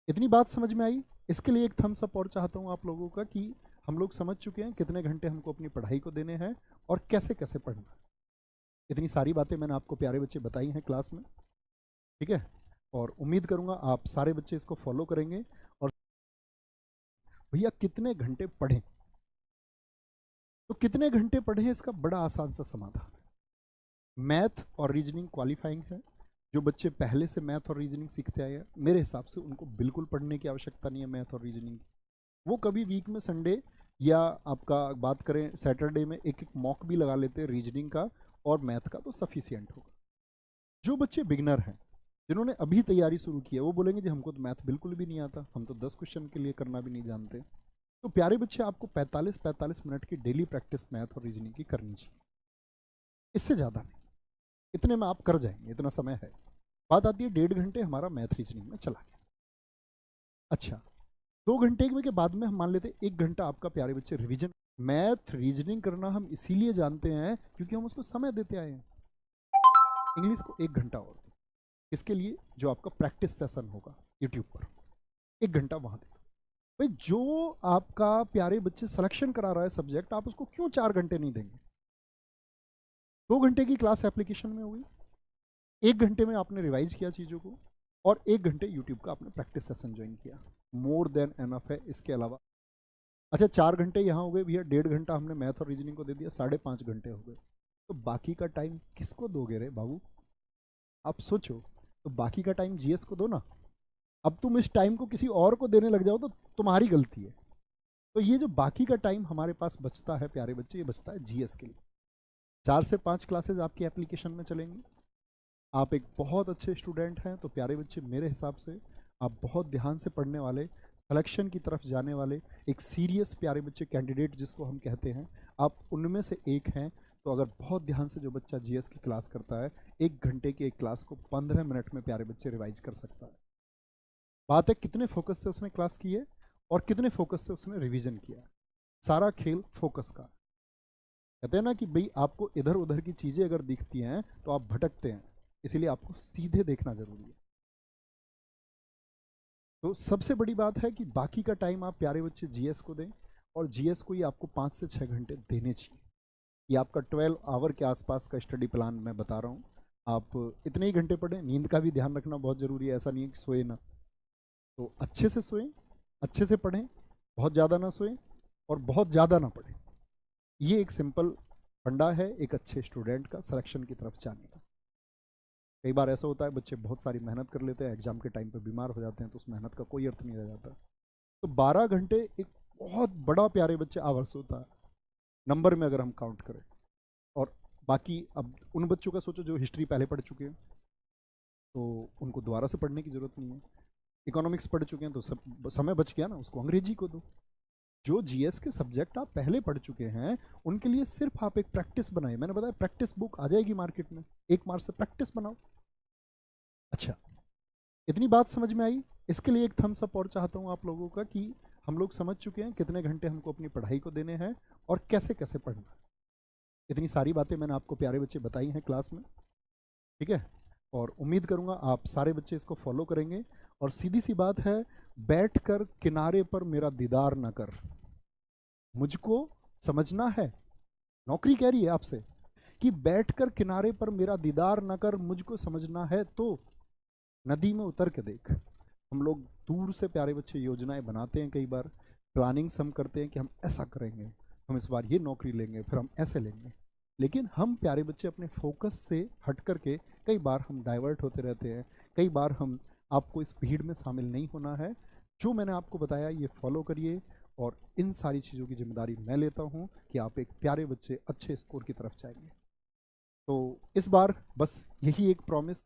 इतनी बात समझ में आई? इसके लिए एक थम्स अप और चाहता हूँ आप लोगों का कि हम लोग समझ चुके हैं कितने घंटे हमको अपनी पढ़ाई को देने हैं और कैसे कैसे पढ़ना है। इतनी सारी बातें मैंने आपको प्यारे बच्चे बताई हैं क्लास में, ठीक है? और उम्मीद करूंगा आप सारे बच्चे इसको फॉलो करेंगे। और भैया कितने घंटे पढ़ें, तो कितने घंटे पढ़ें इसका बड़ा आसान सा समाधान है। मैथ और रीजनिंग क्वालिफाइंग है। जो बच्चे पहले से मैथ और रीजनिंग सीखते आए हैं, मेरे हिसाब से उनको बिल्कुल पढ़ने की आवश्यकता नहीं है मैथ और रीजनिंग की। वो कभी वीक में संडे या आपका बात करें सैटरडे में एक एक मॉक भी लगा लेते हैं रीजनिंग का और मैथ का, तो सफिशियंट होगा। जो बच्चे बिगनर हैं, जिन्होंने अभी तैयारी शुरू की है, वो बोलेंगे जी हमको तो मैथ बिल्कुल भी नहीं आता, हम तो 10 क्वेश्चन के लिए करना भी नहीं जानते। तो प्यारे बच्चे, आपको 45-45 मिनट की डेली प्रैक्टिस मैथ और रीजनिंग की करनी चाहिए, इससे ज़्यादा नहीं। इतने में आप कर जाएंगे, इतना समय है। बात आती है 1.5 घंटे हमारा मैथ रीजनिंग में चला गया। अच्छा, 2 घंटे के बाद में हम मान लेते हैं 1 घंटा आपका प्यारे बच्चे रिवीजन। मैथ रीजनिंग करना हम इसीलिए जानते हैं क्योंकि हम उसको समय देते आए हैं। इंग्लिश को 1 घंटा और दो, इसके लिए जो आपका प्रैक्टिस सेशन होगा यूट्यूब पर, 1 घंटा वहां दे दो। भाई जो आपका प्यारे बच्चे सिलेक्शन करा रहा है सब्जेक्ट, आप उसको क्यों 4 घंटे नहीं देंगे? 2 घंटे की क्लास एप्लीकेशन में हो गई, 1 घंटे में आपने रिवाइज किया चीज़ों को, और 1 घंटे यूट्यूब का आपने प्रैक्टिस सेशन ज्वाइन किया, मोर देन एनफ है। इसके अलावा अच्छा, 4 घंटे यहाँ हो गए भैया, 1.5 घंटा हमने मैथ और रीजनिंग को दे दिया, 5.5 घंटे हो गए। तो बाकी का टाइम किसको दोगे रे बाबू? आप सोचो, तो बाकी का टाइम जीएस को दो ना। अब तुम इस टाइम को किसी और को देने लग जाओ तो तुम्हारी गलती है। तो ये जो बाकी का टाइम हमारे पास बचता है प्यारे बच्चे, ये बचता है जीएस के लिए। 4 से 5 क्लासेज आपकी एप्लीकेशन में चलेंगी। आप एक बहुत अच्छे स्टूडेंट हैं तो प्यारे बच्चे, मेरे हिसाब से आप बहुत ध्यान से पढ़ने वाले, सिलेक्शन की तरफ जाने वाले, एक सीरियस प्यारे बच्चे कैंडिडेट जिसको हम कहते हैं, आप उनमें से एक हैं। तो अगर बहुत ध्यान से जो बच्चा जीएस की क्लास करता है, 1 घंटे की एक क्लास को 15 मिनट में प्यारे बच्चे रिवाइज कर सकता है। बात है कितने फोकस से उसने क्लास की है और कितने फोकस से उसने रिवीजन किया है। सारा खेल फोकस का। कहते हैं ना कि भाई आपको इधर उधर की चीज़ें अगर दिखती हैं तो आप भटकते हैं, इसीलिए आपको सीधे देखना जरूरी है। तो सबसे बड़ी बात है कि बाकी का टाइम आप प्यारे बच्चे जीएस को दें, और जीएस को ही आपको 5 से 6 घंटे देने चाहिए। ये आपका 12 आवर के आसपास का स्टडी प्लान मैं बता रहा हूँ। आप इतने ही घंटे पढ़ें। नींद का भी ध्यान रखना बहुत ज़रूरी है, ऐसा नहीं है कि सोए ना। तो अच्छे से सोएं, अच्छे से पढ़ें, बहुत ज़्यादा ना सोएं और बहुत ज़्यादा ना पढ़ें। ये एक सिंपल फंडा है एक अच्छे स्टूडेंट का सिलेक्शन की तरफ जाने का। कई बार ऐसा होता है बच्चे बहुत सारी मेहनत कर लेते हैं, एग्जाम के टाइम पे बीमार हो जाते हैं, तो उस मेहनत का कोई अर्थ नहीं रह जाता। तो 12 घंटे एक बहुत बड़ा प्यारे बच्चे आवर्स होता है नंबर में, अगर हम काउंट करें। और बाकी अब उन बच्चों का सोचो जो हिस्ट्री पहले पढ़ चुके हैं, तो उनको दोबारा से पढ़ने की ज़रूरत नहीं है। इकोनॉमिक्स पढ़ चुके हैं तो सब समय बच गया ना, उसको अंग्रेजी को दो। जो जीएस के सब्जेक्ट आप पहले पढ़ चुके हैं, उनके लिए सिर्फ आप एक प्रैक्टिस बनाए। मैंने बताया प्रैक्टिस बुक आ जाएगी मार्केट में, 1 मार्च से प्रैक्टिस बनाओ। अच्छा, इतनी बात समझ में आई? इसके लिए एक थम्स अप और चाहता हूँ आप लोगों का कि हम लोग समझ चुके हैं कितने घंटे हमको अपनी पढ़ाई को देने हैं और कैसे कैसे पढ़ना है। इतनी सारी बातें मैंने आपको प्यारे बच्चे बताई हैं क्लास में, ठीक है? और उम्मीद करूंगा आप सारे बच्चे इसको फॉलो करेंगे। और सीधी सी बात है, बैठ कर किनारे पर मेरा दीदार न कर, मुझको समझना है। नौकरी कह रही है आपसे कि बैठकर किनारे पर मेरा दीदार न कर, मुझको समझना है तो नदी में उतर के देख। हम लोग दूर से प्यारे बच्चे योजनाएं बनाते हैं, कई बार प्लानिंग्स हम करते हैं कि हम ऐसा करेंगे, हम इस बार ये नौकरी लेंगे, फिर हम ऐसे लेंगे। लेकिन हम प्यारे बच्चे अपने फोकस से हट करके कई बार हम डाइवर्ट होते रहते हैं। कई बार हम, आपको इस भीड़ में शामिल नहीं होना है। जो मैंने आपको बताया ये फॉलो करिए, और इन सारी चीज़ों की जिम्मेदारी मैं लेता हूँ कि आप एक प्यारे बच्चे अच्छे स्कोर की तरफ जाएंगे। तो इस बार बस यही एक प्रॉमिस